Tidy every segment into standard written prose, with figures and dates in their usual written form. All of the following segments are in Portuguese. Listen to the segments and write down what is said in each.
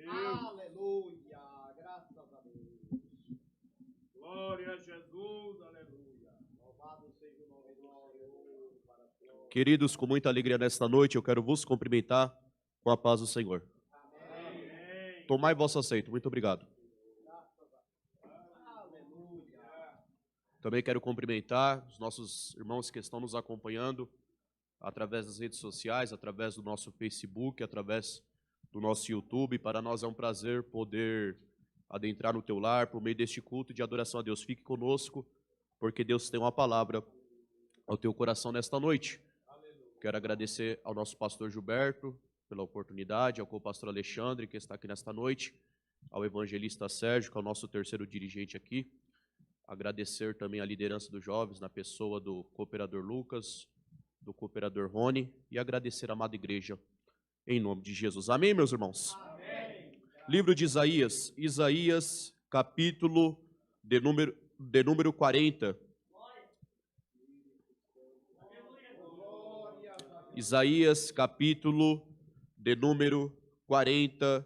Aleluia, graças a Deus. Glória a Jesus, aleluia. Louvado seja o nome do Senhor. Queridos, com muita alegria nesta noite, eu quero vos cumprimentar com a paz do Senhor. Amém. Tomai vosso assento, muito obrigado. Aleluia. Também quero cumprimentar os nossos irmãos que estão nos acompanhando através das redes sociais, através do nosso Facebook, através do nosso YouTube. Para nós é um prazer poder adentrar no teu lar por meio deste culto de adoração a Deus. Fique conosco, porque Deus tem uma palavra ao teu coração nesta noite. Quero agradecer ao nosso pastor Gilberto pela oportunidade, ao co-pastor Alexandre, que está aqui nesta noite, ao evangelista Sérgio, que é o nosso terceiro dirigente aqui. Agradecer também a liderança dos jovens, na pessoa do cooperador Lucas, do cooperador Rony, e agradecer a amada igreja, em nome de Jesus. Amém, meus irmãos? Amém. Livro de Isaías, Isaías, capítulo de número 40. Isaías, capítulo de número 40,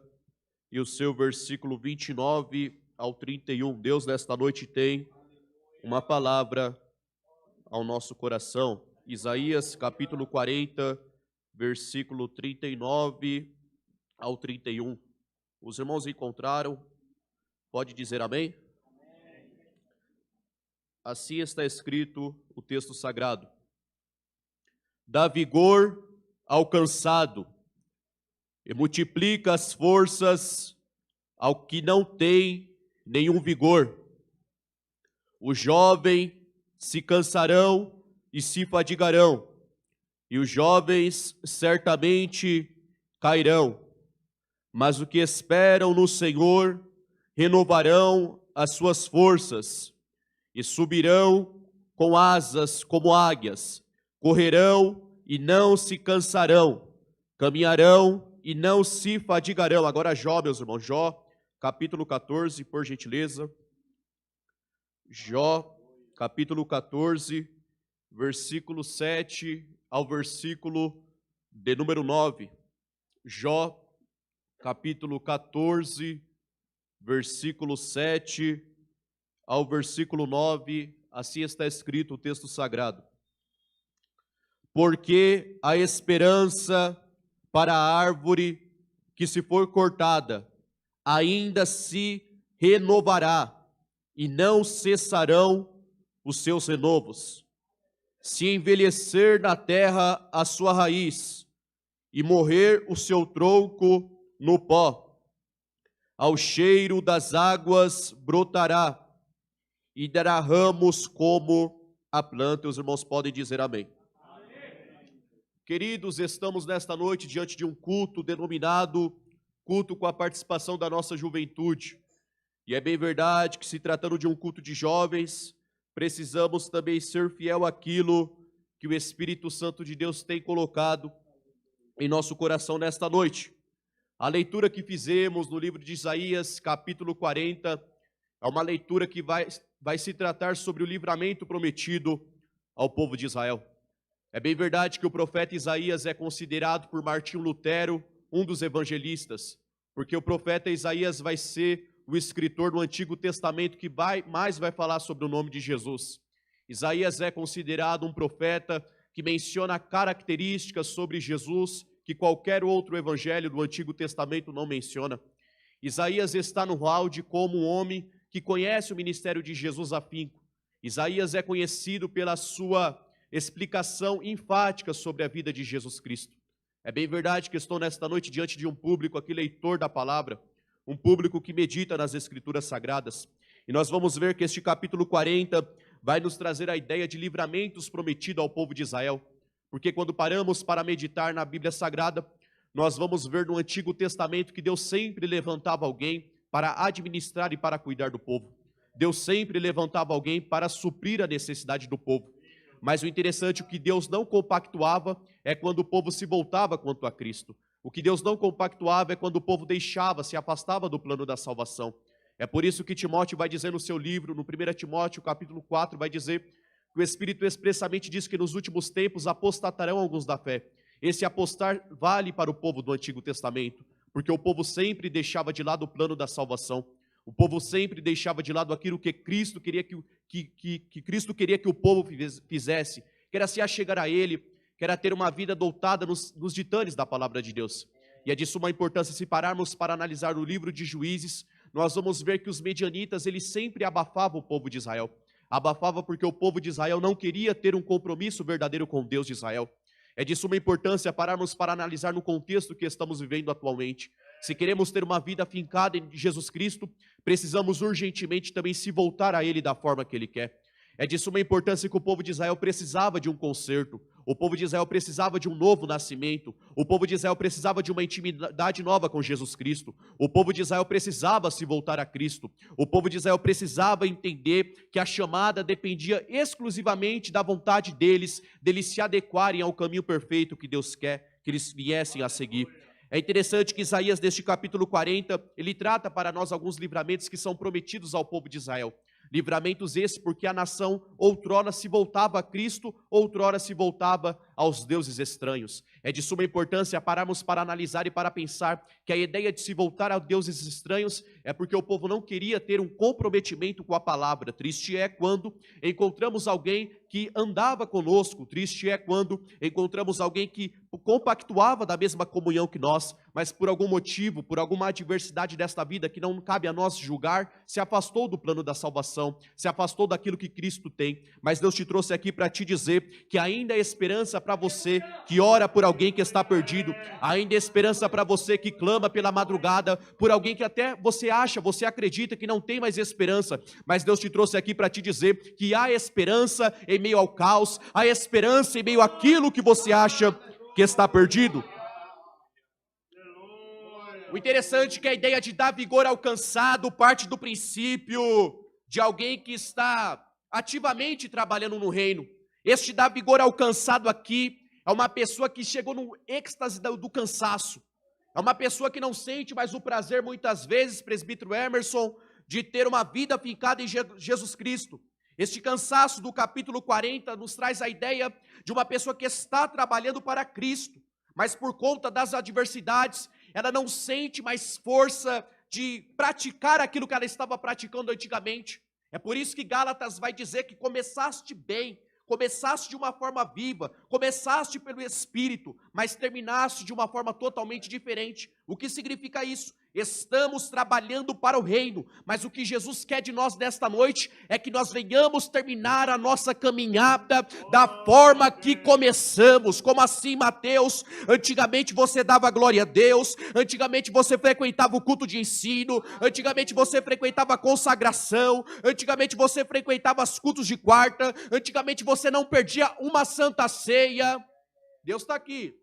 e o seu versículo 29 ao 31. Deus, nesta noite, tem uma palavra ao nosso coração. Isaías, capítulo 40, versículo 39 ao 31. Os irmãos encontraram? Pode dizer amém? Assim está escrito o texto sagrado. Dá vigor ao cansado e multiplica as forças ao que não tem nenhum vigor. Os jovens se cansarão e se fadigarão, e os jovens certamente cairão. Mas os que esperam no Senhor renovarão as suas forças e subirão com asas como águias. Correrão e não se cansarão, caminharão e não se fadigarão. Agora Jó, meus irmãos, Jó, capítulo 14, por gentileza. Jó, capítulo 14, versículo 7 ao versículo de número 9. Jó, capítulo 14, versículo 7 ao versículo 9, assim está escrito o texto sagrado. Porque a esperança para a árvore que se for cortada ainda se renovará, e não cessarão os seus renovos. Se envelhecer na terra a sua raiz, e morrer o seu tronco no pó, ao cheiro das águas brotará, e dará ramos como a planta. Os irmãos podem dizer amém. Queridos, estamos nesta noite diante de um culto denominado culto com a participação da nossa juventude. E é bem verdade que, se tratando de um culto de jovens, precisamos também ser fiel àquilo que o Espírito Santo de Deus tem colocado em nosso coração nesta noite. A leitura que fizemos no livro de Isaías, capítulo 40, é uma leitura que vai se tratar sobre o livramento prometido ao povo de Israel. É bem verdade que o profeta Isaías é considerado por Martinho Lutero um dos evangelistas, porque o profeta Isaías vai ser o escritor do Antigo Testamento que mais vai falar sobre o nome de Jesus. Isaías é considerado um profeta que menciona características sobre Jesus que qualquer outro evangelho do Antigo Testamento não menciona. Isaías está no hall como um homem que conhece o ministério de Jesus afinco. Isaías é conhecido pela sua explicação enfática sobre a vida de Jesus Cristo. É bem verdade que estou nesta noite diante de um público aqui leitor da palavra, um público que medita nas Escrituras Sagradas. E nós vamos ver que este capítulo 40 vai nos trazer a ideia de livramentos prometido ao povo de Israel. Porque quando paramos para meditar na Bíblia Sagrada, nós vamos ver no Antigo Testamento que Deus sempre levantava alguém para administrar e para cuidar do povo. Deus sempre levantava alguém para suprir a necessidade do povo. Mas o interessante, o que Deus não compactuava é quando o povo se voltava quanto a Cristo. O que Deus não compactuava é quando o povo deixava, se afastava do plano da salvação. É por isso que Timóteo vai dizer no seu livro, no 1 Timóteo, capítulo 4, vai dizer que o Espírito expressamente diz que nos últimos tempos apostatarão alguns da fé. Esse apostar vale para o povo do Antigo Testamento, porque o povo sempre deixava de lado o plano da salvação. O povo sempre deixava de lado aquilo que Cristo queria que Cristo queria que o povo fizesse, que era se achegar a Ele, que era ter uma vida doutada nos ditames da palavra de Deus. E é de suma importância, se pararmos para analisar o livro de Juízes, nós vamos ver que os medianitas, eles sempre abafavam o povo de Israel. Abafava porque o povo de Israel não queria ter um compromisso verdadeiro com o Deus de Israel. É de suma importância pararmos para analisar no contexto que estamos vivendo atualmente. Se queremos ter uma vida afincada em Jesus Cristo, precisamos urgentemente também se voltar a Ele da forma que Ele quer. É de suma importância que o povo de Israel precisava de um conserto. O povo de Israel precisava de um novo nascimento. O povo de Israel precisava de uma intimidade nova com Jesus Cristo. O povo de Israel precisava se voltar a Cristo. O povo de Israel precisava entender que a chamada dependia exclusivamente da vontade deles se adequarem ao caminho perfeito que Deus quer que eles viessem a seguir. É interessante que Isaías, neste capítulo 40, ele trata para nós alguns livramentos que são prometidos ao povo de Israel. Livramentos esses porque a nação outrora se voltava a Cristo, outrora se voltava aos deuses estranhos. É de suma importância pararmos para analisar e para pensar que a ideia de se voltar a deuses estranhos é porque o povo não queria ter um comprometimento com a palavra. Triste é quando encontramos alguém que andava conosco, triste é quando encontramos alguém que compactuava da mesma comunhão que nós, mas por algum motivo, por alguma adversidade desta vida que não cabe a nós julgar, se afastou do plano da salvação, se afastou daquilo que Cristo tem. Mas Deus te trouxe aqui para te dizer que ainda há esperança para você que ora por alguém que está perdido, ainda há esperança para você que clama pela madrugada, por alguém que até você acha, você acredita que não tem mais esperança, mas Deus te trouxe aqui para te dizer que há esperança em meio ao caos, há esperança em meio àquilo que você acha que está perdido. O interessante é que a ideia de dar vigor ao cansado parte do princípio de alguém que está ativamente trabalhando no reino. Este dar vigor ao cansado aqui é uma pessoa que chegou no êxtase do cansaço. É uma pessoa que não sente mais o prazer, muitas vezes, presbítero Emerson, de ter uma vida fincada em Jesus Cristo. Este cansaço do capítulo 40 nos traz a ideia de uma pessoa que está trabalhando para Cristo, mas por conta das adversidades, ela não sente mais força de praticar aquilo que ela estava praticando antigamente. É por isso que Gálatas vai dizer que começaste bem, começaste de uma forma viva, começaste pelo Espírito, mas terminaste de uma forma totalmente diferente. O que significa isso? Estamos trabalhando para o reino, mas o que Jesus quer de nós nesta noite é que nós venhamos terminar a nossa caminhada da forma que começamos. Como assim, Mateus? Antigamente você dava glória a Deus, antigamente você frequentava o culto de ensino, antigamente você frequentava a consagração, antigamente você frequentava os cultos de quarta, antigamente você não perdia uma santa ceia. Deus está aqui.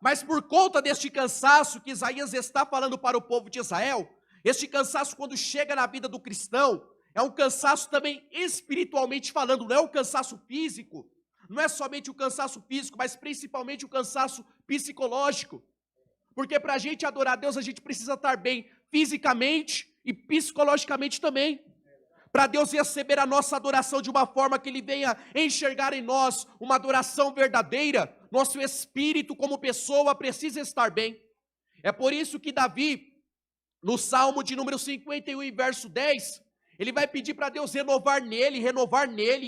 Mas por conta deste cansaço que Isaías está falando para o povo de Israel, este cansaço quando chega na vida do cristão, é um cansaço também espiritualmente falando, não é um cansaço físico, não é somente o cansaço físico, mas principalmente o cansaço psicológico. Porque para a gente adorar a Deus, a gente precisa estar bem fisicamente e psicologicamente também. Para Deus receber a nossa adoração de uma forma que Ele venha enxergar em nós uma adoração verdadeira, nosso espírito como pessoa precisa estar bem. É por isso que Davi, no Salmo de número 51 e verso 10, ele vai pedir para Deus renovar nele,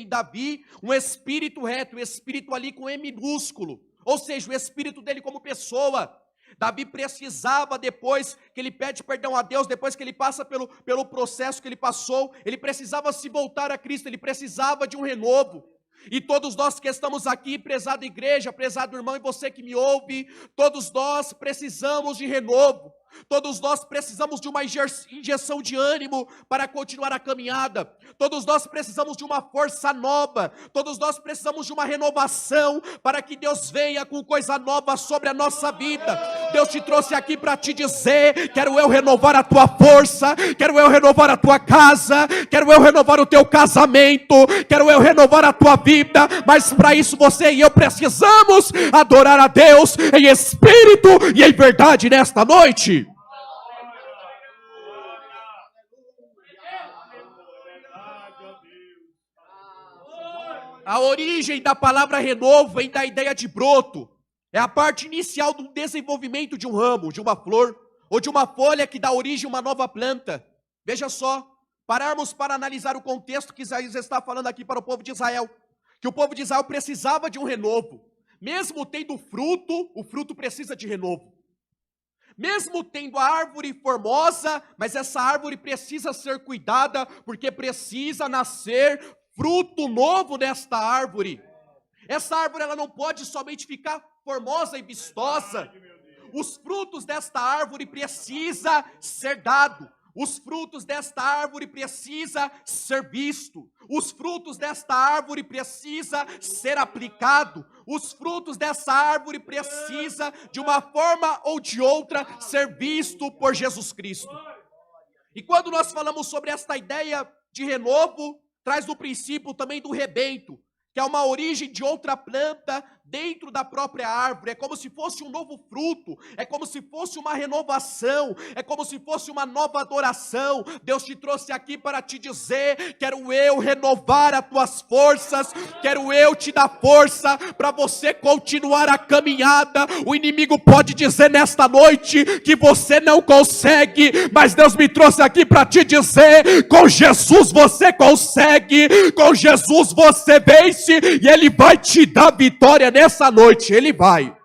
em Davi, um espírito reto, um espírito ali com E minúsculo, ou seja, o espírito dele como pessoa. Davi precisava, depois que ele pede perdão a Deus, depois que ele passa pelo processo que ele passou, ele precisava se voltar a Cristo, ele precisava de um renovo. E todos nós que estamos aqui, prezada igreja, prezado irmão e você que me ouve, todos nós precisamos de renovo. Todos nós precisamos de uma injeção de ânimo para continuar a caminhada. Todos nós precisamos de uma força nova. Todos nós precisamos de uma renovação para que Deus venha com coisa nova sobre a nossa vida. Deus te trouxe aqui para te dizer: quero eu renovar a tua força, quero eu renovar a tua casa, quero eu renovar o teu casamento, quero eu renovar a tua vida. Mas para isso você e eu precisamos adorar a Deus em espírito e em verdade nesta noite. A origem da palavra renovo vem da ideia de broto. É a parte inicial do desenvolvimento de um ramo, de uma flor, ou de uma folha que dá origem a uma nova planta. Veja só, pararmos para analisar o contexto que Isaías está falando aqui para o povo de Israel, que o povo de Israel precisava de um renovo. Mesmo tendo fruto, o fruto precisa de renovo. Mesmo tendo a árvore formosa, mas essa árvore precisa ser cuidada, porque precisa nascer fruto novo desta árvore. Essa árvore ela não pode somente ficar formosa e vistosa. Os frutos desta árvore precisa ser dado. Os frutos desta árvore precisa ser visto. Os frutos desta árvore precisa ser aplicado. Os frutos dessa árvore precisa, de uma forma ou de outra, ser visto por Jesus Cristo. E quando nós falamos sobre esta ideia de renovo, traz o princípio também do rebento, que é uma origem de outra planta dentro da própria árvore. É como se fosse um novo fruto, é como se fosse uma renovação, é como se fosse uma nova adoração. Deus te trouxe aqui para te dizer: quero eu renovar as tuas forças, quero eu te dar força para você continuar a caminhada. O inimigo pode dizer nesta noite que você não consegue, mas Deus me trouxe aqui para te dizer: com Jesus você consegue, com Jesus você vence, e Ele vai te dar vitória nessa noite. Ele vai.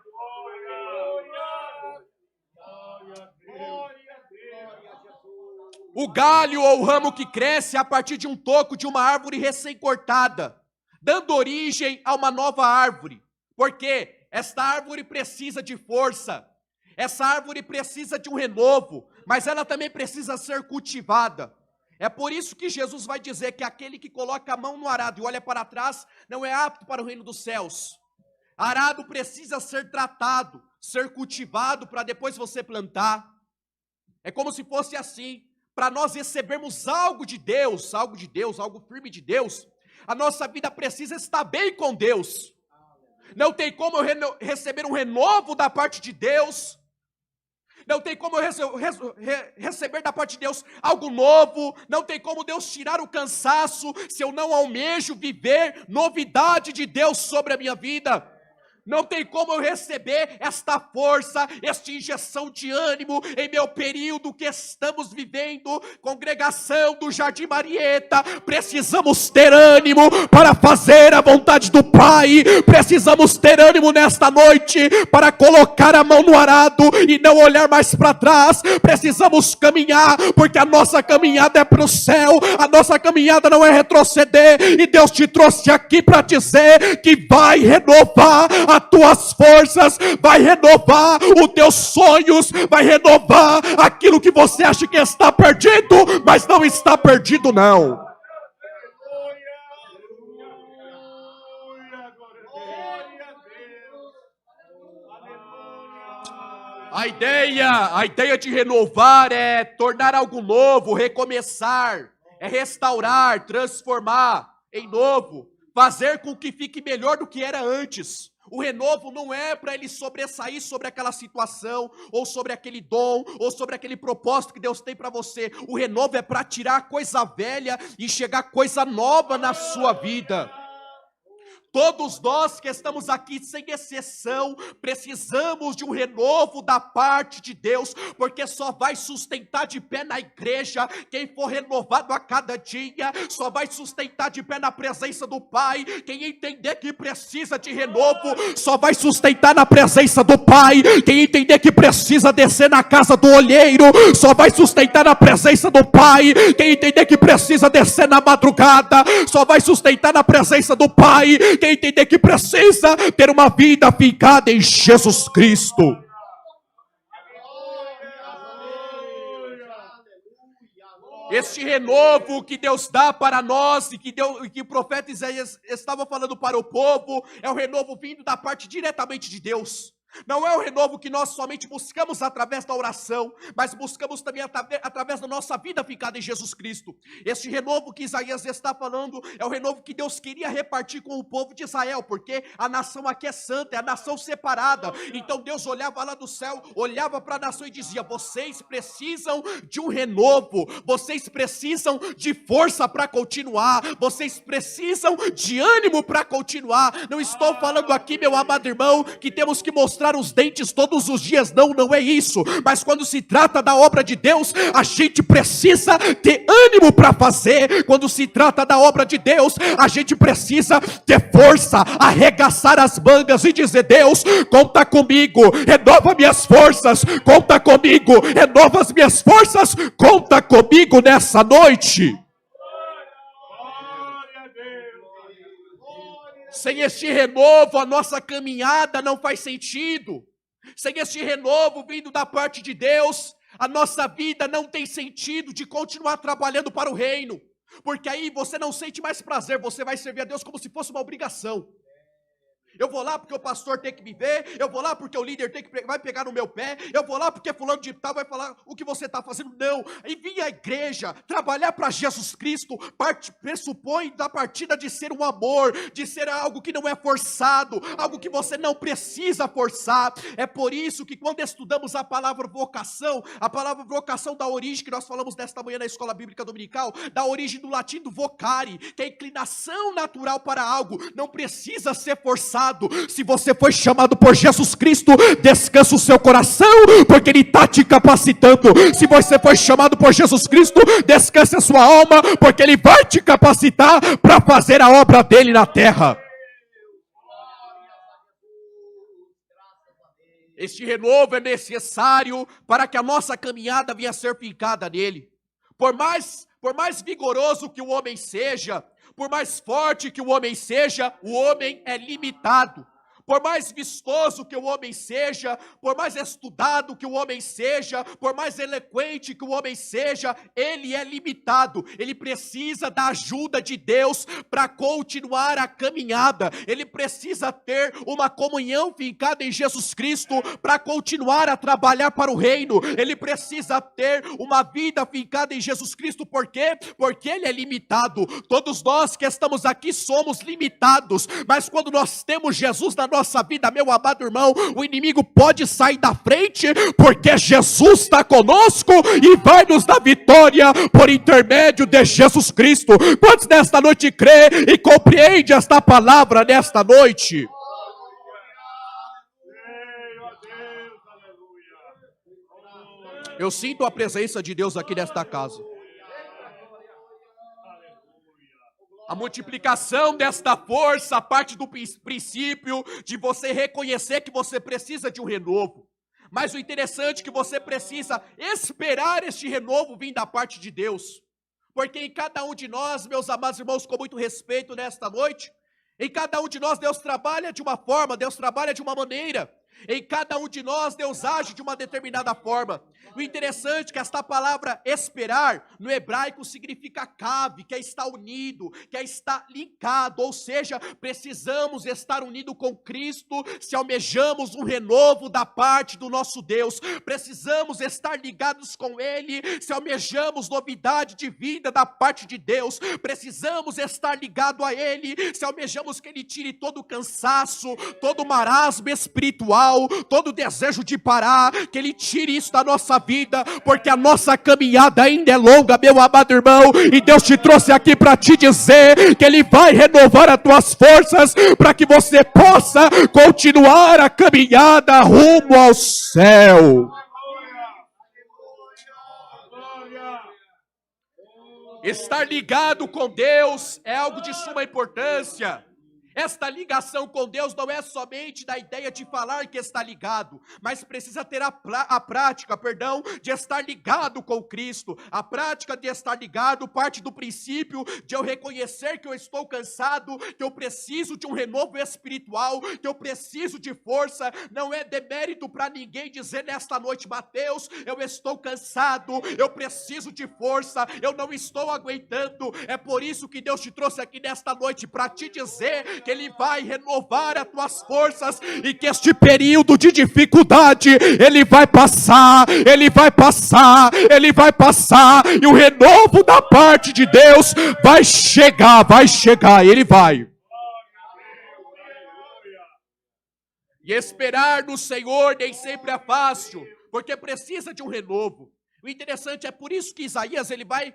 O galho ou o ramo que cresce a partir de um toco de uma árvore recém-cortada, dando origem a uma nova árvore. Porque esta árvore precisa de força, essa árvore precisa de um renovo, mas ela também precisa ser cultivada. É por isso que Jesus vai dizer que aquele que coloca a mão no arado e olha para trás não é apto para o reino dos céus. Arado precisa ser tratado, ser cultivado para depois você plantar. É como se fosse assim. Para nós recebermos algo de Deus, algo firme de Deus, a nossa vida precisa estar bem com Deus. Não tem como eu receber um renovo da parte de Deus. Não tem como eu receber da parte de Deus algo novo. Não tem como Deus tirar o cansaço se eu não almejo viver novidade de Deus sobre a minha vida. Não tem como eu receber esta força, esta injeção de ânimo em meu período que estamos vivendo. Congregação do Jardim Marieta, precisamos ter ânimo para fazer a vontade do Pai. Precisamos ter ânimo nesta noite para colocar a mão no arado e não olhar mais para trás. Precisamos caminhar, porque a nossa caminhada é para o céu, a nossa caminhada não é retroceder. E Deus te trouxe aqui para dizer que vai renovar as tuas forças, vai renovar os teus sonhos, vai renovar aquilo que você acha que está perdido, mas não está perdido não. A ideia de renovar é tornar algo novo, recomeçar, é restaurar, transformar em novo, fazer com que fique melhor do que era antes. O renovo não é para ele sobressair sobre aquela situação, ou sobre aquele dom, ou sobre aquele propósito que Deus tem para você. O renovo é para tirar coisa velha e chegar coisa nova na sua vida. Todos nós que estamos aqui, sem exceção, precisamos de um renovo da parte de Deus, porque só vai sustentar de pé na igreja quem for renovado a cada dia, só vai sustentar de pé na presença do Pai quem entender que precisa de renovo, só vai sustentar na presença do Pai quem entender que precisa descer na casa do olheiro, só vai sustentar na presença do Pai quem entender que precisa descer na madrugada, só vai sustentar na presença do Pai quem entender que precisa ter uma vida fincada em Jesus Cristo. Este renovo que Deus dá para nós e que o profeta Isaías estava falando para o povo, é o renovo vindo da parte diretamente de Deus. Não é o renovo que nós somente buscamos através da oração, mas buscamos também através da nossa vida ficada em Jesus Cristo. Este renovo que Isaías está falando é o renovo que Deus queria repartir com o povo de Israel, porque a nação aqui é santa, é a nação separada. Então Deus olhava lá do céu, olhava para a nação e dizia: vocês precisam de um renovo, vocês precisam de força para continuar, vocês precisam de ânimo para continuar. Não estou falando aqui, meu amado irmão, que temos que mostrar mostrar os dentes todos os dias. Não, não é isso. Mas quando se trata da obra de Deus, a gente precisa ter ânimo para fazer. Quando se trata da obra de Deus, a gente precisa ter força, arregaçar as mangas e dizer: Deus, conta comigo, renova minhas forças, conta comigo, renova as minhas forças, conta comigo nessa noite. Sem este renovo, a nossa caminhada não faz sentido. Sem este renovo vindo da parte de Deus, a nossa vida não tem sentido de continuar trabalhando para o reino. Porque aí você não sente mais prazer, você vai servir a Deus como se fosse uma obrigação. Eu vou lá porque o pastor tem que me ver, eu vou lá porque o líder vai pegar no meu pé, eu vou lá porque fulano de tal vai falar o que você está fazendo. Não, e vir à igreja, trabalhar para Jesus Cristo, pressupõe da partida de ser um amor, de ser algo que não é forçado, algo que você não precisa forçar. É por isso que quando estudamos a palavra vocação da origem que nós falamos nesta manhã na escola bíblica dominical, da origem do latim do vocare, que é a inclinação natural para algo, não precisa ser forçado. Se você foi chamado por Jesus Cristo, descansa o seu coração, porque Ele está te capacitando. Se você foi chamado por Jesus Cristo, descansa a sua alma, porque Ele vai te capacitar para fazer a obra dEle na terra. Este renovo é necessário para que a nossa caminhada venha a ser fincada nele. Por mais vigoroso que o homem seja, por mais forte que o homem seja, o homem é limitado. Por mais vistoso que o homem seja, por mais estudado que o homem seja, por mais eloquente que o homem seja, ele é limitado. Ele precisa da ajuda de Deus para continuar a caminhada. Ele precisa ter uma comunhão fincada em Jesus Cristo para continuar a trabalhar para o reino. Ele precisa ter uma vida fincada em Jesus Cristo. Por quê? Porque ele é limitado. Todos nós que estamos aqui somos limitados, mas quando nós temos Jesus na nossa vida, meu amado irmão, o inimigo pode sair da frente, porque Jesus está conosco e vai nos dar vitória por intermédio de Jesus Cristo. Quantos nesta noite crê e compreende esta palavra nesta noite? Eu sinto a presença de Deus aqui nesta casa. A multiplicação desta força parte do princípio de você reconhecer que você precisa de um renovo. Mas o interessante é que você precisa esperar este renovo vir da parte de Deus. Porque em cada um de nós, meus amados irmãos, com muito respeito nesta noite, em cada um de nós Deus trabalha de uma forma, Deus trabalha de uma maneira. Em cada um de nós, Deus age de uma determinada forma. O interessante é que esta palavra esperar, no hebraico, significa cave, que é estar unido, que é estar linkado, ou seja, precisamos estar unidos com Cristo se almejamos um renovo da parte do nosso Deus. Precisamos estar ligados com Ele se almejamos novidade de vida da parte de Deus. Precisamos estar ligados a Ele se almejamos que Ele tire todo o cansaço, todo o marasmo espiritual, todo o desejo de parar, que Ele tire isso da nossa vida, porque a nossa caminhada ainda é longa, meu amado irmão, e Deus te trouxe aqui para te dizer que Ele vai renovar as tuas forças, para que você possa continuar a caminhada rumo ao céu. Estar ligado com Deus é algo de suma importância. Esta ligação com Deus não é somente da ideia de falar que está ligado, mas precisa ter a prática de estar ligado com Cristo. A prática de estar ligado parte do princípio de eu reconhecer que eu estou cansado, que eu preciso de um renovo espiritual, que eu preciso de força. Não é demérito para ninguém dizer nesta noite: Mateus, eu estou cansado, eu preciso de força, eu não estou aguentando. É por isso que Deus te trouxe aqui nesta noite, para te dizer que Ele vai renovar as tuas forças, e que este período de dificuldade, Ele vai passar, Ele vai passar, Ele vai passar, e o renovo da parte de Deus vai chegar, Ele vai. E esperar no Senhor nem sempre é fácil, porque precisa de um renovo. O interessante é por isso que Isaías ele vai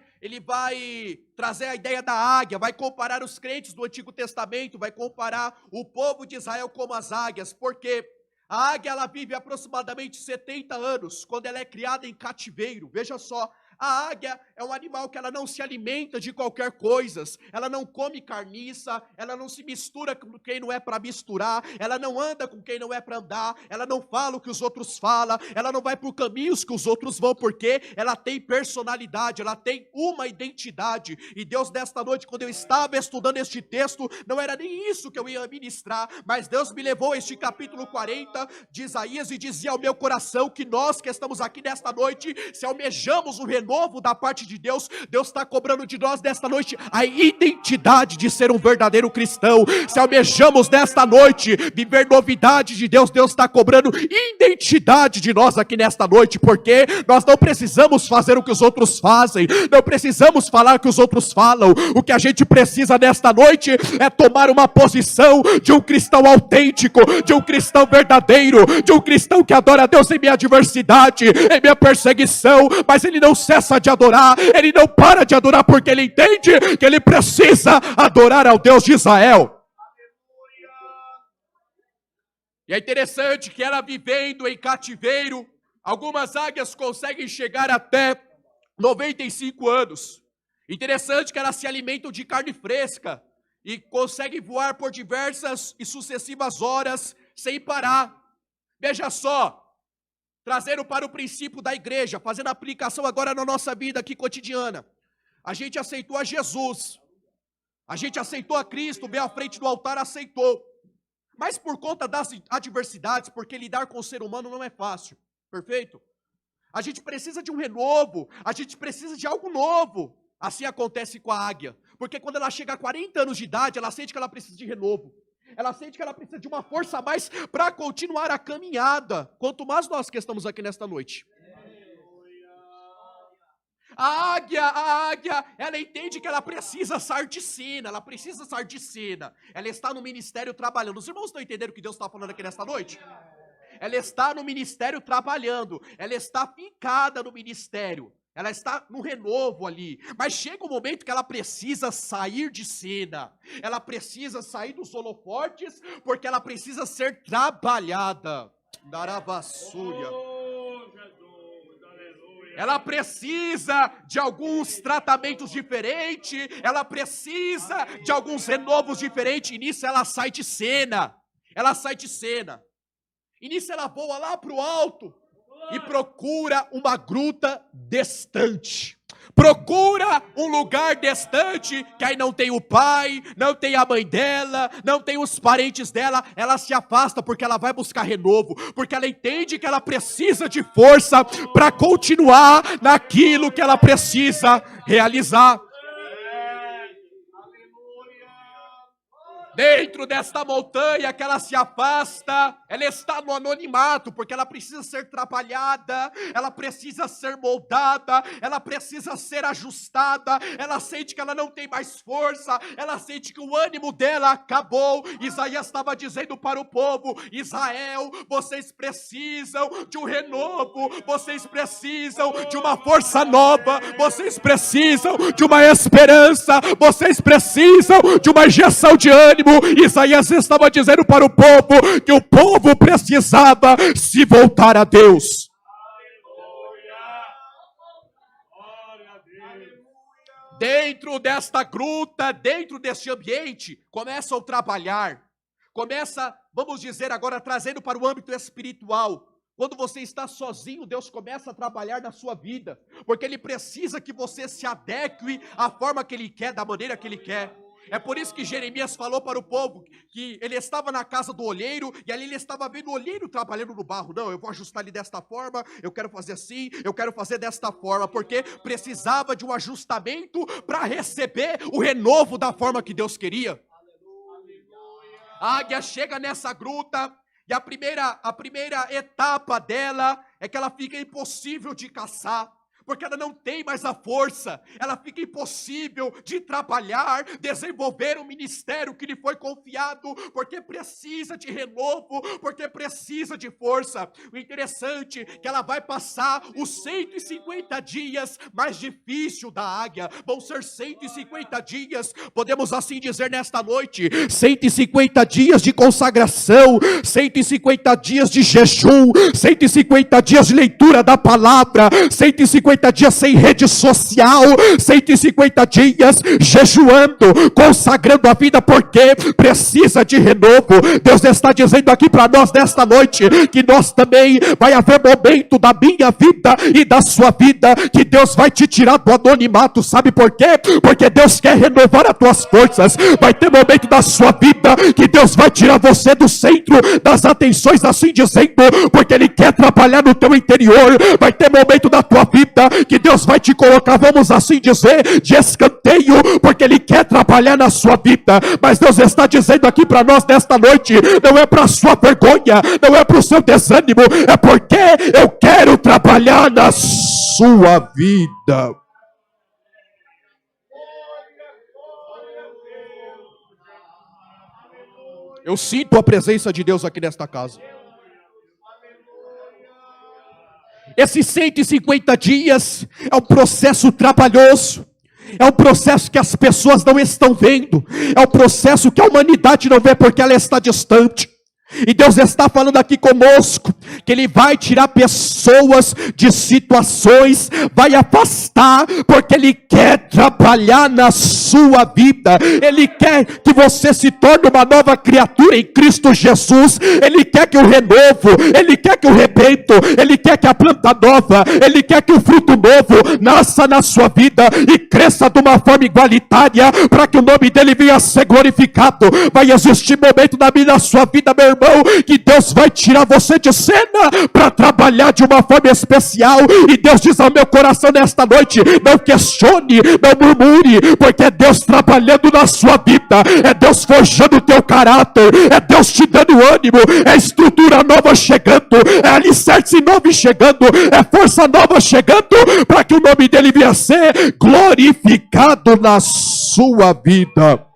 trazer a ideia da águia, vai comparar os crentes do Antigo Testamento, vai comparar o povo de Israel como as águias, porque A águia, ela vive aproximadamente 70 anos, quando ela é criada em cativeiro. Veja só, a águia é um animal que ela não se alimenta de qualquer coisa, ela não come carniça, ela não se mistura com quem não é para misturar, ela não anda com quem não é para andar, ela não fala o que os outros falam, ela não vai por caminhos que os outros vão, porque ela tem personalidade, ela tem uma identidade. E Deus, nesta noite, quando eu estava estudando este texto, não era nem isso que eu ia ministrar, mas Deus me levou a este capítulo 40 de Isaías e dizia ao meu coração que nós que estamos aqui nesta noite, se almejamos o renovo da parte de Deus, Deus está cobrando de nós nesta noite a identidade de ser um verdadeiro cristão. Se almejamos nesta noite viver novidade de Deus, Deus está cobrando identidade de nós aqui nesta noite, porque nós não precisamos fazer o que os outros fazem, não precisamos falar o que os outros falam. O que a gente precisa nesta noite é tomar uma posição de um cristão autêntico, de um cristão verdadeiro, de um cristão que adora a Deus em minha adversidade, em minha perseguição, mas ele não cessa de adorar, ele não para de adorar, porque ele entende que ele precisa adorar ao Deus de Israel. E é interessante que ela vivendo em cativeiro, algumas águias conseguem chegar até 95 anos. Interessante que elas se alimentam de carne fresca e conseguem voar por diversas e sucessivas horas sem parar. Veja só, trazendo para o princípio da igreja, fazendo aplicação agora na nossa vida aqui cotidiana. A gente aceitou a Jesus, a gente aceitou a Cristo, veio à frente do altar, aceitou. Mas por conta das adversidades, porque lidar com o ser humano não é fácil, perfeito? A gente precisa de um renovo, a gente precisa de algo novo. Assim acontece com a águia, porque quando ela chega a 40 anos de idade, ela sente que ela precisa de renovo. Ela sente que ela precisa de uma força a mais para continuar a caminhada. Quanto mais nós que estamos aqui nesta noite. A águia, ela entende que ela precisa sair de cena, Ela está no ministério trabalhando. Os irmãos estão entendendo o que Deus está falando aqui nesta noite? Ela está no ministério trabalhando, ela está fincada no ministério. Ela está no renovo ali, mas chega um momento que ela precisa sair de cena, ela precisa sair dos holofotes, porque ela precisa ser trabalhada. Daravassúria. Ela precisa de alguns tratamentos diferentes, ela precisa de alguns renovos diferentes, e nisso ela sai de cena, e nisso ela voa lá para o alto, e procura uma gruta distante. Procura um lugar distante, que aí não tem o pai, não tem a mãe dela, não tem os parentes dela. Ela se afasta porque ela vai buscar renovo, porque ela entende que ela precisa de força para continuar naquilo que ela precisa realizar. Dentro desta montanha que ela se afasta, ela está no anonimato, porque ela precisa ser trabalhada, ela precisa ser moldada, ela precisa ser ajustada, ela sente que ela não tem mais força, ela sente que o ânimo dela acabou. Isaías estava dizendo para o povo: Israel, vocês precisam de um renovo, vocês precisam de uma força nova, vocês precisam de uma esperança, vocês precisam de uma injeção de ânimo. Isaías estava dizendo para o povo que o povo precisava se voltar a Deus. Dentro desta gruta, dentro deste ambiente, começam a trabalhar. Vamos dizer agora, trazendo para o âmbito espiritual. Quando você está sozinho, Deus começa a trabalhar na sua vida, porque Ele precisa que você se adeque à forma que Ele quer, da maneira que Ele quer. É por isso que Jeremias falou para o povo que ele estava na casa do olheiro, e ali ele estava vendo o olheiro trabalhando no barro. Não, eu vou ajustar ele desta forma, eu quero fazer assim, eu quero fazer desta forma, porque precisava de um ajustamento para receber o renovo da forma que Deus queria. A águia chega nessa gruta, e a primeira etapa dela é que ela fica impossível de caçar, porque ela não tem mais a força, ela fica impossível de trabalhar, desenvolver o ministério que lhe foi confiado, porque precisa de renovo, porque precisa de força. O interessante é que ela vai passar os 150 dias mais difícil da águia, vão ser 150 dias, podemos assim dizer nesta noite, 150 dias de consagração, 150 dias de jejum, 150 dias de leitura da palavra, 150 dias sem rede social, 150 dias jejuando, consagrando a vida, porque precisa de renovo. Deus está dizendo aqui para nós nesta noite, que nós também vai haver momento da minha vida e da sua vida, que Deus vai te tirar do anonimato. Sabe por quê? Porque Deus quer renovar as tuas forças. Vai ter momento da sua vida que Deus vai tirar você do centro das atenções, assim dizendo, porque Ele quer trabalhar no teu interior. Vai ter momento da tua vida que Deus vai te colocar, vamos assim dizer, de escanteio, porque Ele quer trabalhar na sua vida. Mas Deus está dizendo aqui para nós nesta noite, não é para a sua vergonha, não é para o seu desânimo, é porque eu quero trabalhar na sua vida. Eu sinto a presença de Deus aqui nesta casa. Esses 150 dias é um processo trabalhoso, é um processo que as pessoas não estão vendo, é um processo que a humanidade não vê porque ela está distante. E Deus está falando aqui conosco, que Ele vai tirar pessoas de situações, vai afastar, porque Ele quer trabalhar na sua vida. Ele quer que você se torne uma nova criatura em Cristo Jesus. Ele quer que o renovo, Ele quer que o rebento, Ele quer que a planta nova, Ele quer que o fruto novo nasça na sua vida e cresça de uma forma igualitária, para que o nome dEle venha a ser glorificado. Vai existir momento na minha, na sua vida, meu irmão, que Deus vai tirar você de cena para trabalhar de uma forma especial. E Deus diz ao meu coração nesta noite, não questione, não murmure, porque é Deus trabalhando na sua vida, é Deus forjando o teu caráter, é Deus te dando ânimo, é estrutura nova chegando, é alicerce novo chegando, é força nova chegando, para que o nome dEle venha a ser glorificado na sua vida.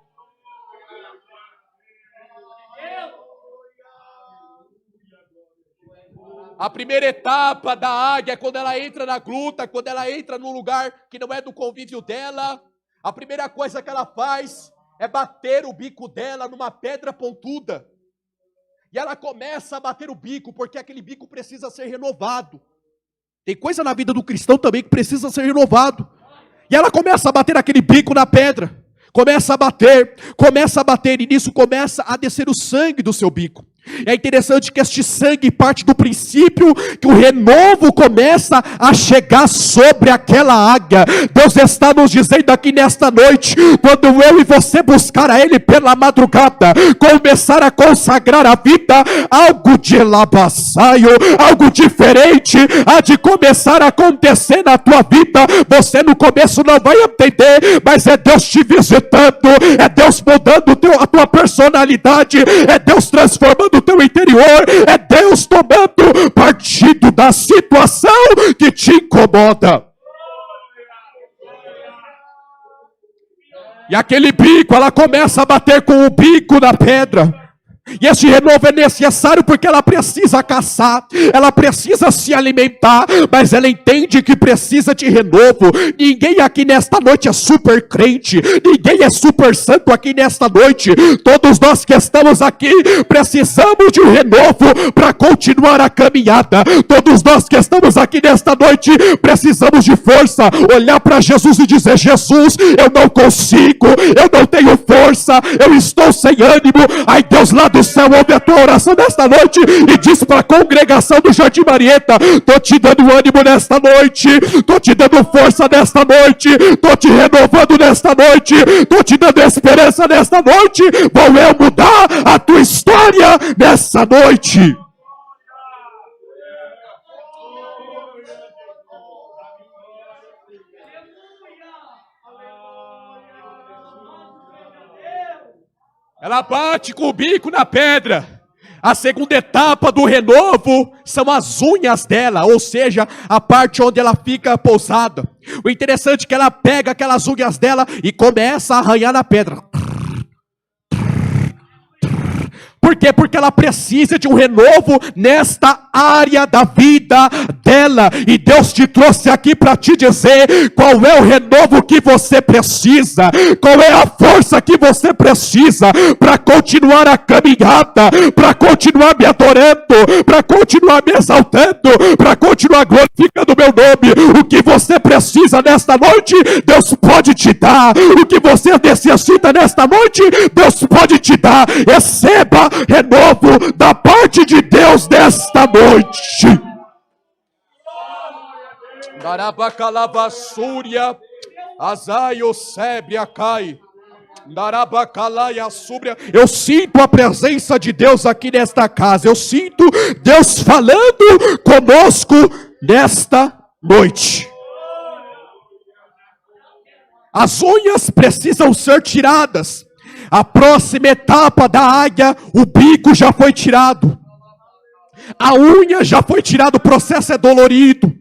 A primeira etapa da águia é quando ela entra na gruta, quando ela entra num lugar que não é do convívio dela. A primeira coisa que ela faz é bater o bico dela numa pedra pontuda. E ela começa a bater o bico, porque aquele bico precisa ser renovado. Tem coisa na vida do cristão também que precisa ser renovado. E ela começa a bater aquele bico na pedra. Começa a bater, e nisso começa a descer o sangue do seu bico. É interessante que este sangue parte do princípio que o renovo começa a chegar sobre aquela águia. Deus está nos dizendo aqui nesta noite, quando eu e você buscar a Ele pela madrugada, começar a consagrar a vida, algo de labassaio, algo diferente há de começar a acontecer na tua vida. Você no começo não vai entender, mas é Deus te visitando, é Deus mudando a tua personalidade, é Deus transformando o teu interior, é Deus tomando partido da situação que te incomoda. E aquele bico, ela começa a bater com o bico na pedra. E esse renovo é necessário porque ela precisa caçar, ela precisa se alimentar, mas ela entende que precisa de renovo. Ninguém aqui nesta noite é super crente, ninguém é super santo aqui nesta noite. Todos nós que estamos aqui precisamos de um renovo para continuar a caminhada. Todos nós que estamos aqui nesta noite precisamos de força, olhar para Jesus e dizer: Jesus, eu não consigo, eu não tenho força, eu estou sem ânimo. Ai, Deus lá do céu ouve a tua oração nesta noite e diz para a congregação do Jardim Marieta: estou te dando ânimo nesta noite, estou te dando força nesta noite, estou te renovando nesta noite, estou te dando esperança nesta noite. Vou eu mudar a tua história nessa noite. Ela bate com o bico na pedra. A segunda etapa do renovo são as unhas dela, ou seja, a parte onde ela fica pousada. O interessante é que ela pega aquelas unhas dela e começa a arranhar na pedra. Por quê? Porque ela precisa de um renovo nesta área da vida dela. E Deus te trouxe aqui para te dizer qual é o renovo que você precisa, qual é a força que você precisa para continuar a caminhada, para continuar me adorando, para continuar me exaltando, para continuar glorificando o meu nome. O que você precisa nesta noite, Deus pode te dar. O que você necessita nesta noite, Deus pode te dar. Receba renovo da parte de Deus nesta noite. Darabacalavassúria, Azaio Sebria cai. Darabacalaia súbria. Eu sinto a presença de Deus aqui nesta casa. Eu sinto Deus falando conosco nesta noite. As unhas precisam ser tiradas. A próxima etapa da águia, o bico já foi tirado. A unha já foi tirada, o processo é dolorido.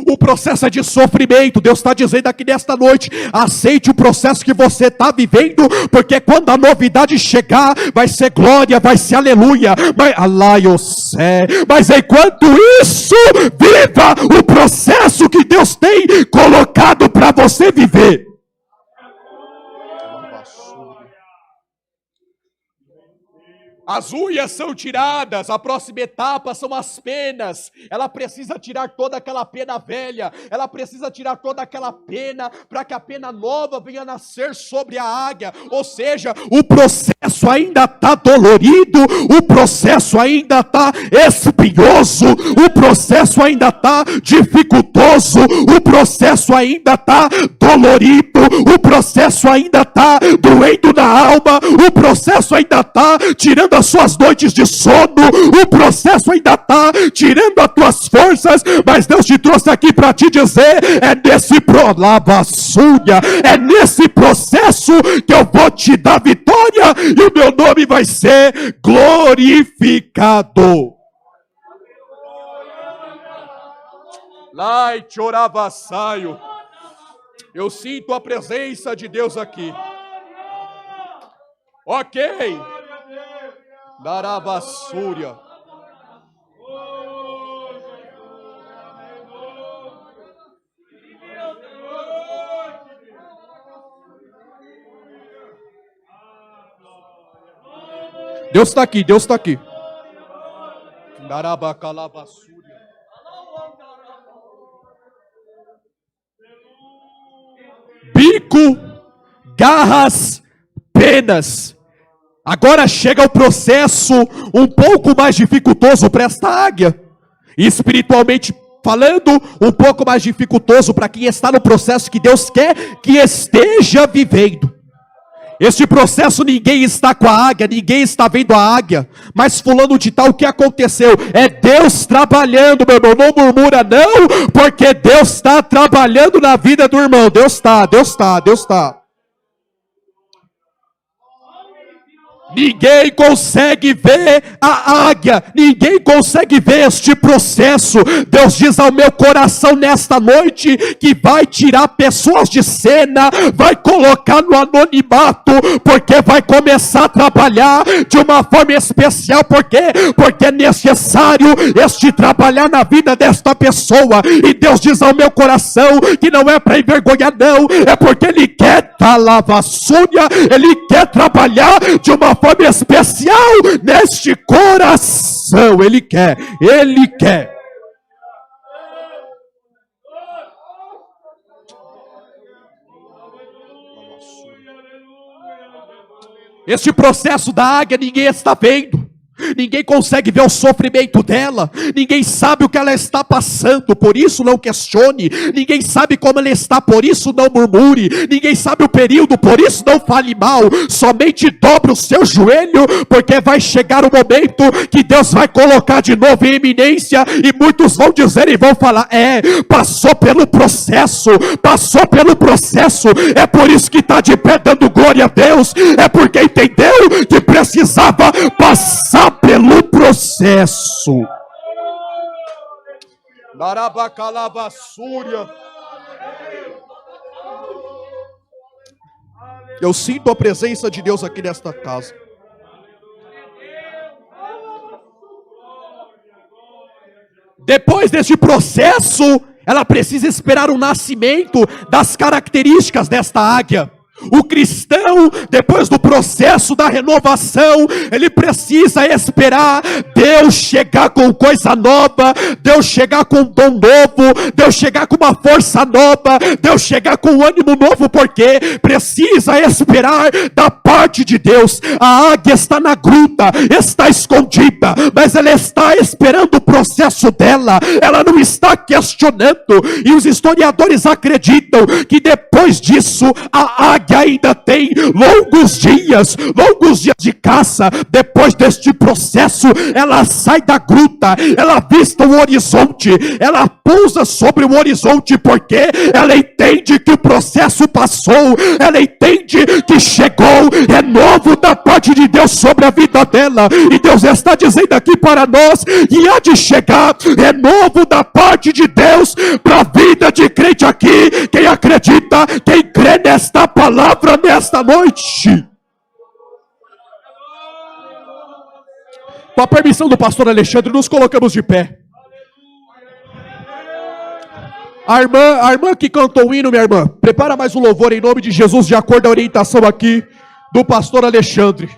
O processo é de sofrimento. Deus está dizendo aqui nesta noite, aceite o processo que você está vivendo, porque quando a novidade chegar, vai ser glória, vai ser aleluia. Mas enquanto isso, viva o processo que Deus tem colocado para você viver. As unhas são tiradas, a próxima etapa são as penas. Ela precisa tirar toda aquela pena velha, ela precisa tirar toda aquela pena, para que a pena nova venha nascer sobre a águia. Ou seja, o processo ainda está dolorido, o processo ainda está espinhoso, o processo ainda está dificultoso, o processo ainda está dolorido, o processo ainda está doendo na alma, o processo ainda está tirando as suas noites de sono, o processo ainda está tirando as tuas forças, mas Deus te trouxe aqui para te dizer, é nesse processo que eu vou te dar vitória, e o meu nome vai ser glorificado. Lai choravassaio. Eu sinto a presença de Deus aqui. Ok. Darabassúria. Deus está aqui, Deus está aqui. Darabacalavassúria. Bico, garras, penas. Agora chega o processo um pouco mais dificultoso para esta águia. E espiritualmente falando, um pouco mais dificultoso para quem está no processo que Deus quer que esteja vivendo. Este processo ninguém está com a águia, ninguém está vendo a águia. Mas fulano de tal, o que aconteceu? É Deus trabalhando, meu irmão. Não murmura não, porque Deus está trabalhando na vida do irmão. Deus está. Ninguém consegue ver a águia, ninguém consegue ver este processo. Deus diz ao meu coração nesta noite que vai tirar pessoas de cena, vai colocar no anonimato, porque vai começar a trabalhar de uma forma especial. Por quê? Porque é necessário este trabalhar na vida desta pessoa. E Deus diz ao meu coração que não é para envergonhar não, é porque Ele quer Ele quer trabalhar de uma forma especial neste coração. Ele quer. Este processo da águia ninguém está vendo. Ninguém consegue ver o sofrimento dela. Ninguém sabe o que ela está passando, por isso não questione. Ninguém sabe como ela está, por isso não murmure. Ninguém sabe o período, por isso não fale mal. Somente dobre o seu joelho, porque vai chegar o momento que Deus vai colocar de novo em eminência. E muitos vão dizer e vão falar, passou pelo processo. É por isso que está de pé dando glória a Deus. É porque entendeu que precisava passar pelo processo. processo. Darabacalabassúria. Eu sinto a presença de Deus aqui nesta casa. Depois deste processo, ela precisa esperar o nascimento das características desta águia. O cristão, depois do processo da renovação, ele precisa esperar Deus chegar com coisa nova, Deus chegar com um dom novo, Deus chegar com uma força nova, Deus chegar com um ânimo novo, porque precisa esperar da parte de Deus. A águia está na gruta, está escondida, mas ela está esperando o processo dela, ela não está questionando, e os historiadores acreditam que depois disso, a águia ainda tem longos dias de caça. Depois deste processo, ela sai da gruta, ela avista o horizonte, ela pousa sobre o horizonte, porque ela entende que o processo passou, ela entende que chegou renovo da parte de Deus sobre a vida dela, e Deus está dizendo aqui para nós que há de chegar renovo da parte de Deus para a vida de crente aqui. Quem acredita, quem crê nesta palavra nesta noite. Com a permissão do pastor Alexandre, nos colocamos de pé. A irmã que cantou o hino, minha irmã, prepara mais um louvor em nome de Jesus, de acordo à orientação aqui do pastor Alexandre.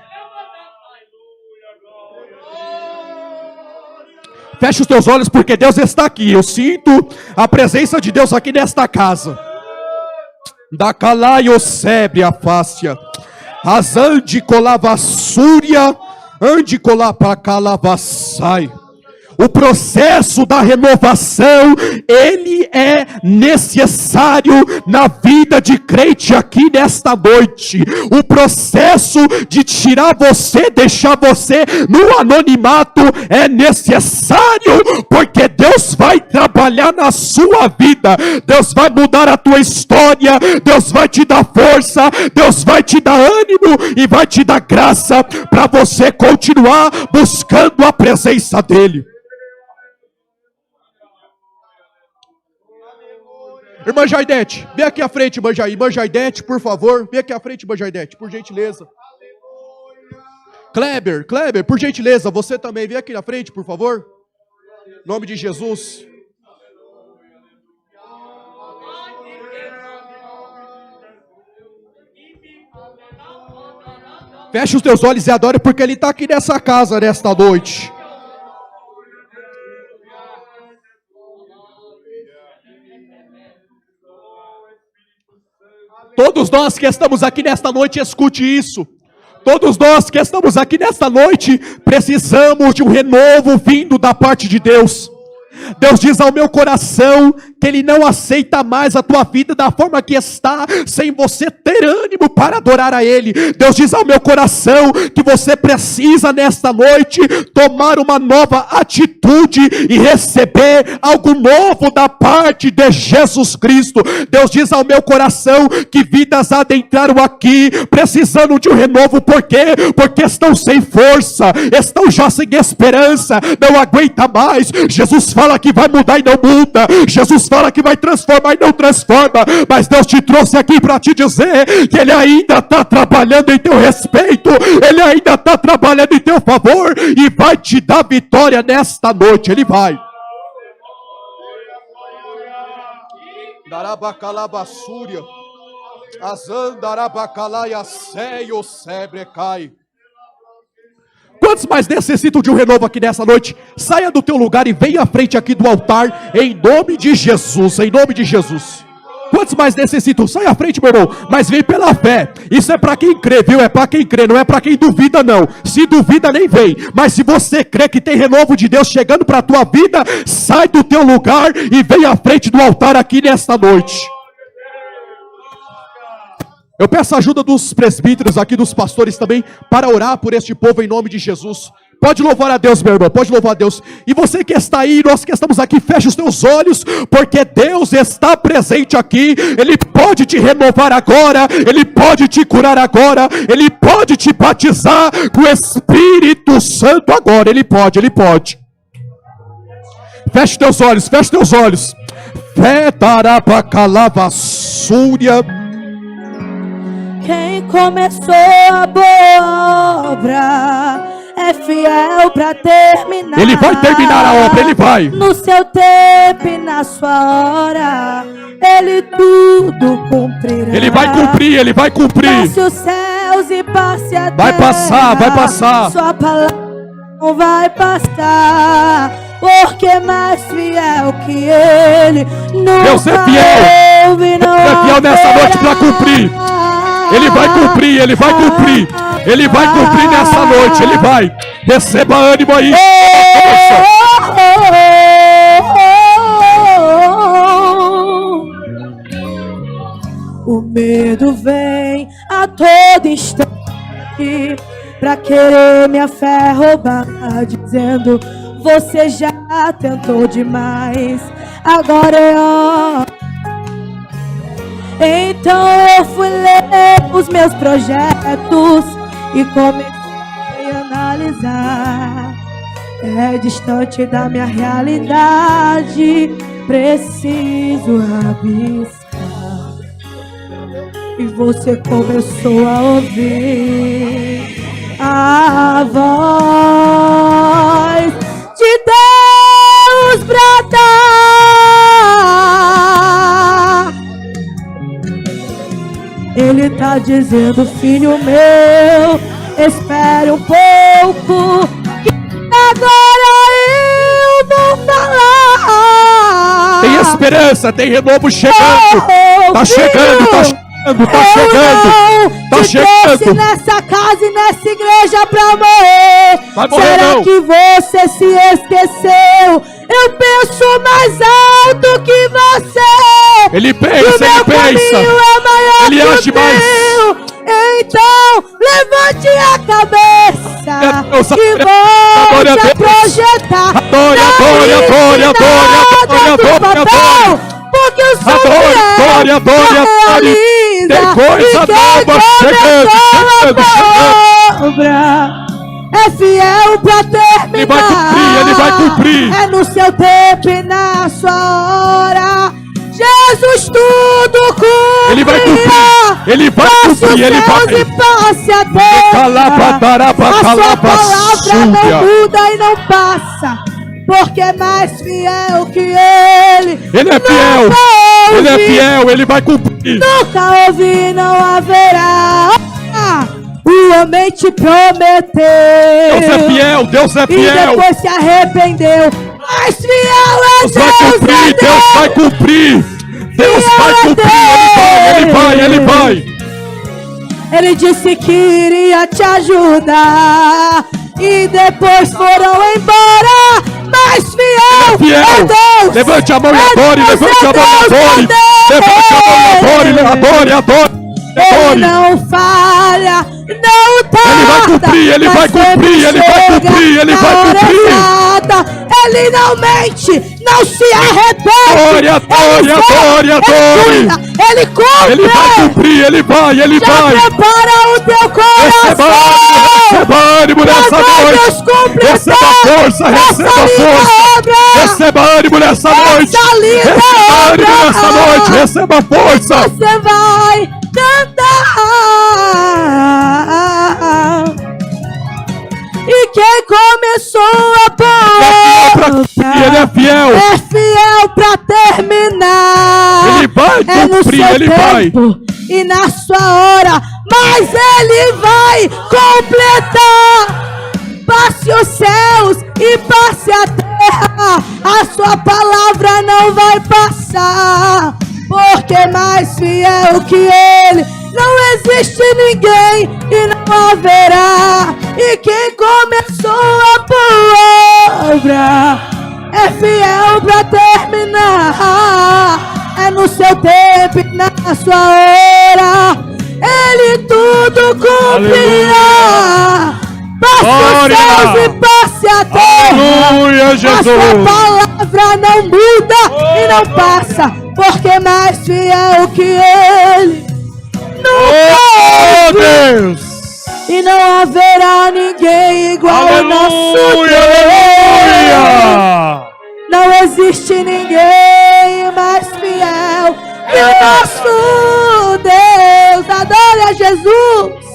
Feche os teus olhos, porque Deus está aqui. Eu sinto a presença de Deus aqui nesta casa. Da calaio sebre a fácia, as ande colavassúria, ande colapacalavassai. O processo da renovação, ele é necessário na vida de crente aqui nesta noite. O processo de tirar você, deixar você no anonimato é necessário, porque Deus vai trabalhar na sua vida. Deus vai mudar a tua história, Deus vai te dar força, Deus vai te dar ânimo e vai te dar graça para você continuar buscando a presença dele. Irmã Jaidete, vem aqui à frente, irmã Jaidete, por favor. Vem aqui à frente, irmã Jaidete, por gentileza. Kleber, por gentileza, você também. Vem aqui à frente, por favor. Em nome de Jesus. Feche os teus olhos e adore, porque Ele está aqui nessa casa, nesta noite. Todos nós que estamos aqui nesta noite, escute isso. Todos nós que estamos aqui nesta noite, precisamos de um renovo vindo da parte de Deus. Deus diz ao meu coração que Ele não aceita mais a tua vida da forma que está, sem você ter ânimo para adorar a Ele. Deus diz ao meu coração que você precisa nesta noite tomar uma nova atitude e receber algo novo da parte de Jesus Cristo. Deus diz ao meu coração que vidas adentraram aqui precisando de um renovo. Por quê? Porque estão sem força, estão já sem esperança, não aguenta mais. Jesus fala que vai mudar e não muda, Jesus fala que vai transformar e não transforma, mas Deus te trouxe aqui para te dizer que Ele ainda está trabalhando em teu respeito, Ele ainda está trabalhando em teu favor e vai te dar vitória nesta noite. Ele vai. Darabacalabassúria, azandarabacalaia seio sebrecai. Quantos mais necessitam de um renovo aqui nessa noite? Saia do teu lugar e venha à frente aqui do altar, em nome de Jesus, em nome de Jesus. Quantos mais necessitam? Saia à frente, meu irmão, mas vem pela fé. Isso é para quem crê, viu? É para quem crê, não é para quem duvida, não. Se duvida, nem vem. Mas se você crê que tem renovo de Deus chegando para a tua vida, sai do teu lugar e vem à frente do altar aqui nesta noite. Eu peço a ajuda dos presbíteros aqui, dos pastores também, para orar por este povo em nome de Jesus. Pode louvar a Deus, meu irmão, pode louvar a Deus. E você que está aí, nós que estamos aqui, feche os teus olhos, porque Deus está presente aqui. Ele pode te renovar agora, Ele pode te curar agora, Ele pode te batizar com o Espírito Santo agora. Ele pode, Ele pode. Feche teus olhos, feche teus olhos. Fetarabacalavassúria. Quem começou a boa obra é fiel para terminar. Ele vai terminar a obra, Ele vai. No seu tempo e na sua hora, Ele tudo cumprirá. Ele vai cumprir, Ele vai cumprir. Passe os céus e passe a terra. Vai passar, vai passar. Sua palavra não vai passar, porque mais fiel que Ele nunca Deus é fiel. houve, não Deus é fiel nessa noite para cumprir. Ele vai cumprir, Ele vai cumprir. Ele vai cumprir nessa noite, Ele vai. Receba ânimo aí. O medo vem a todo instante pra querer minha fé roubar, dizendo: você já tentou demais, agora é hora. Então eu fui ler os meus projetos e comecei a analisar. É distante da minha realidade, preciso rabiscar. E você começou a ouvir a voz de Deus bradar. Ele tá dizendo: filho meu, espere um pouco, que agora eu vou falar. Tem esperança, tem renovo chegando. Tá chegando, tá chegando, tá chegando. Tá chegando. Nessa casa e nessa igreja pra morrer. Vai morrer. Será não que você se esqueceu? Eu penso mais alto que você. Ele pensa, Ele pensa. Ele age mais. Então levante a cabeça Deus, e volte a projetar. Adore, adore, adore, adore, adore, adore. Porque o som adore, adore, adore. Tem coisa nova chegando, chegando. É fiel pra terminar. Ele vai cumprir, Ele vai cumprir. É no seu tempo e na sua hora. Jesus tudo cumprirá. Ele vai cumprir, Ele vai cumprir, Ele vai. E passe a terra. A sua palavra não muda e não passa, porque é mais fiel que Ele. Ele é fiel, Ele é fiel, Ele vai cumprir. Nunca ouvi, não haverá. O homem te prometeu. Deus é fiel, Deus é E fiel. depois se arrependeu. Mas fiel é Deus vai cumprir, Deus vai cumprir. Deus vai cumprir, Ele vai, Ele vai. Ele disse que iria te ajudar e depois foram embora. Mas fiel, Fiel. é Deus. Levante a mão e adore, levante a mão e adore. Levante a mão e adore, adore. Ele não falha, não tarda. Ele vai cumprir, Ele vai cumprir, Ele vai cumprir, Ele vai cumprir. Ele não mente, não se arrepende. Glória, glória, glória, glória. Ele cumpre. Ele vai cumprir, Ele vai, Ele Já vai. prepara o teu coração. Receba ânimo nessa noite. Receba força, receba força. Receba ânimo nessa noite. Receba ânimo nessa noite. Receba força. Você vai cantar. E quem começou a boa Ele é fiel. é fiel pra terminar. Ele vai É no cumprir, seu Ele vai. tempo e na sua hora, mas Ele vai completar. Passe os céus e passe a terra, a sua palavra não vai passar, porque mais fiel que Ele não existe ninguém e não haverá. E quem começou a boa obra é fiel pra terminar. É no seu tempo e na sua hora, Ele tudo cumprirá. Passe os céus e passe a terra. Aleluia, A sua Jesus. palavra não muda e não passa, porque é mais fiel que ele. Oh, Deus. E não haverá ninguém igual ao nosso Aleluia, Deus. aleluia. Não existe ninguém mais fiel que o nosso Deus. Adore a Jesus.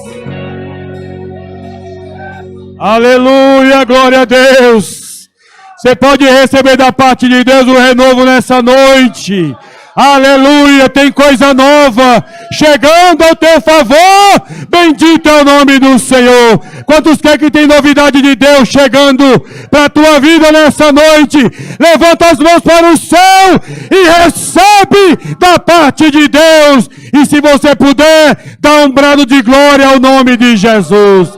Aleluia, glória a Deus. Você pode receber da parte de Deus um renovo nessa noite. Aleluia, tem coisa nova chegando ao teu favor. Bendito é o nome do Senhor. Quantos querem que tem novidade de Deus chegando para a tua vida nessa noite? Levanta as mãos para o céu e recebe da parte de Deus. E se você puder, dá um brado de glória ao nome de Jesus.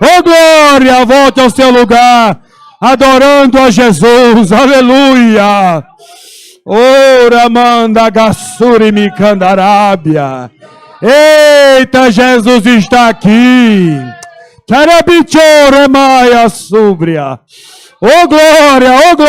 Oh glória, volte ao seu lugar, adorando a Jesus. Aleluia. Ora manda gassuri mi candarábia. Eita, Jesus está aqui. Carabichore maia súbria. Oh glória, oh glória.